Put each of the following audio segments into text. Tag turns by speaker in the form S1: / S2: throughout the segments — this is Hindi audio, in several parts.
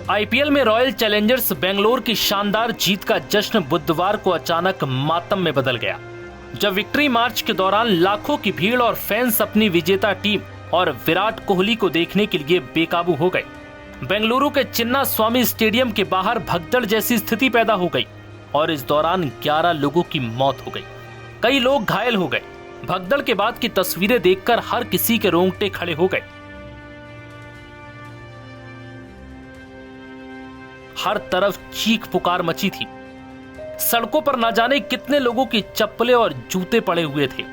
S1: आईपीएल में रॉयल चैलेंजर्स बेंगलोर की शानदार जीत का जश्न बुधवार को अचानक मातम में बदल गया, जब विक्ट्री मार्च के दौरान लाखों की भीड़ और फैंस अपनी विजेता टीम और विराट कोहली को देखने के लिए बेकाबू हो गए। बेंगलुरु के चिन्ना स्वामी स्टेडियम के बाहर भगदड़ जैसी स्थिति पैदा हो गई और इस दौरान 11 लोगों की मौत हो गई, कई लोग घायल हो गए। भगदड़ के बाद की तस्वीरें देखकर हर किसी के रोंगटे खड़े हो गए। हर तरफ चीख पुकार मची थी। सड़कों पर न जाने कितने लोगों की चप्पलें और जूते पड़े हुए थे।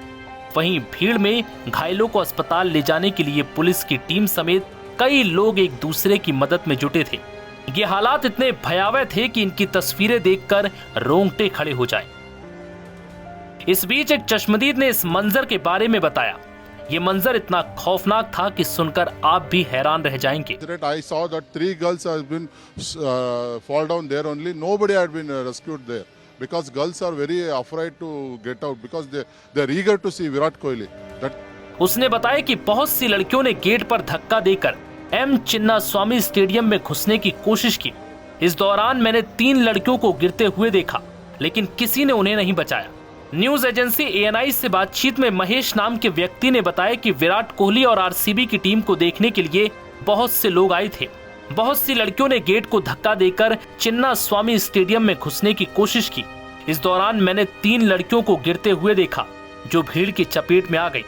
S1: वहीं भीड़ में घायलों को अस्पताल ले जाने के लिए पुलिस की टीम समेत कई लोग एक दूसरे की मदद में जुटे थे। ये हालात इतने भयावह थे कि इनकी तस्वीरें देखकर रोंगटे खड़े हो जाएं। इस बीच एक चश्मदीद ने इस मंजर के बारे में बताया। ये मंजर इतना खौफनाक था कि सुनकर आप भी हैरान रह जाएंगे।
S2: I saw that 3 girls have been fall down there only. Nobody had been rescued there because girls are very afraid to get out because they are eager to see Virat Kohli.
S1: उसने बताया कि बहुत सी लड़कियों ने गेट पर धक्का देकर एम चिन्ना स्वामी स्टेडियम में घुसने की कोशिश की। इस दौरान मैंने 3 लड़कियों को गिरते हुए देखा, लेकिन किसी ने उन्हें नहीं बचाया। न्यूज एजेंसी ANI से बातचीत में महेश नाम के व्यक्ति ने बताया कि विराट कोहली और RCB की टीम को देखने के लिए बहुत से लोग आए थे। बहुत सी लड़कियों ने गेट को धक्का देकर चिन्ना स्वामी स्टेडियम में घुसने की कोशिश की। इस दौरान मैंने 3 लड़कियों को गिरते हुए देखा, जो भीड़ की चपेट में आ गई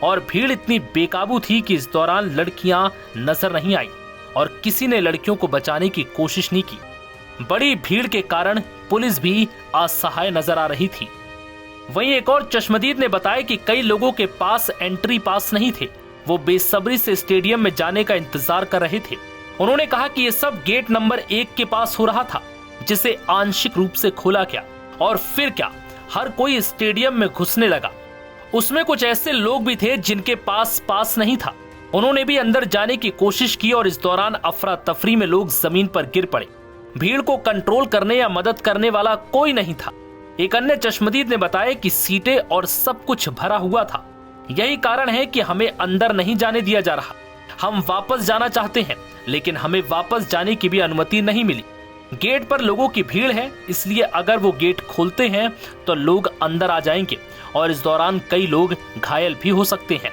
S1: और भीड़ इतनी बेकाबू थी कि इस दौरान लड़कियां नजर नहीं आई और किसी ने लड़कियों को बचाने की कोशिश नहीं की। बड़ी भीड़ के कारण पुलिस भी असहाय नजर आ रही थी। वहीं एक और चश्मदीद ने बताया कि कई लोगों के पास एंट्री पास नहीं थे। वो बेसब्री से स्टेडियम में जाने का इंतजार कर रहे थे। उन्होंने कहा कि ये सब गेट नंबर 1 के पास हो रहा था, जिसे आंशिक रूप से खोला गया और फिर क्या, हर कोई स्टेडियम में घुसने लगा। उसमें कुछ ऐसे लोग भी थे जिनके पास नहीं था। उन्होंने भी अंदर जाने की कोशिश की और इस दौरान अफरा तफरी में लोग जमीन पर गिर पड़े। भीड़ को कंट्रोल करने या मदद करने वाला कोई नहीं था। एक अन्य चश्मदीद ने बताया कि सीटें और सब कुछ भरा हुआ था। यही कारण है कि हमें अंदर नहीं जाने दिया जा रहा। हम वापस जाना चाहते हैं, लेकिन हमें वापस जाने की भी अनुमति नहीं मिली। गेट पर लोगों की भीड़ है, इसलिए अगर वो गेट खोलते हैं तो लोग अंदर आ जाएंगे और इस दौरान कई लोग घायल भी हो सकते हैं,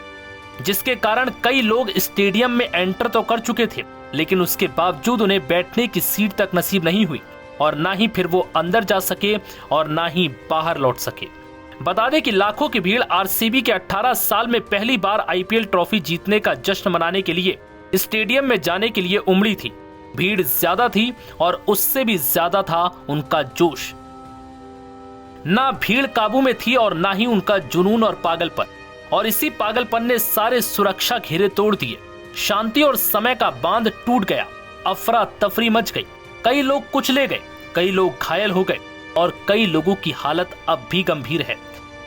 S1: जिसके कारण कई लोग स्टेडियम में एंटर तो कर चुके थे, लेकिन उसके बावजूद उन्हें बैठने की सीट तक नसीब नहीं हुई और ना ही फिर वो अंदर जा सके और ना ही बाहर लौट सके। बता दें कि लाखों की भीड़ RCB के 18 साल में पहली बार IPL ट्रॉफी जीतने का जश्न मनाने के लिए स्टेडियम में जाने के लिए उमड़ी थी। भीड़ ज्यादा थी और उससे भी ज्यादा था उनका जोश। ना भीड़ काबू में थी और ना ही उनका जुनून और पागलपन, और इसी पागलपन ने सारे सुरक्षा घेरे तोड़ दिए। शांति और समय का बांध टूट गया। अफरा तफरी मच गई। कई लोग कुचले गए, कई लोग घायल हो गए और कई लोगों की हालत अब भी गंभीर है।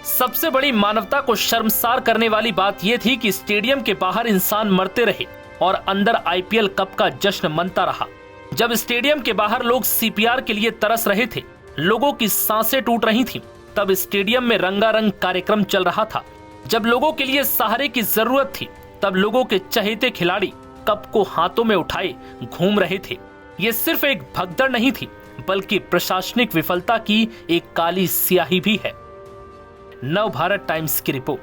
S1: सबसे बड़ी मानवता को शर्मसार करने वाली बात यह थी कि स्टेडियम के बाहर इंसान मरते रहे और अंदर IPL कप का जश्न मनता रहा। जब स्टेडियम के बाहर लोग CPR के लिए तरस रहे थे, लोगों की सांसें टूट रही थीं, तब स्टेडियम में रंगारंग कार्यक्रम चल रहा था। जब लोगों के लिए सहारे की जरूरत थी, तब लोगों के चहेते खिलाड़ी कप को हाथों में उठाए घूम रहे थे। ये सिर्फ एक भगदड़ नहीं थी, बल्कि प्रशासनिक विफलता की एक काली स्याही भी है। नव भारत टाइम्स की रिपोर्ट।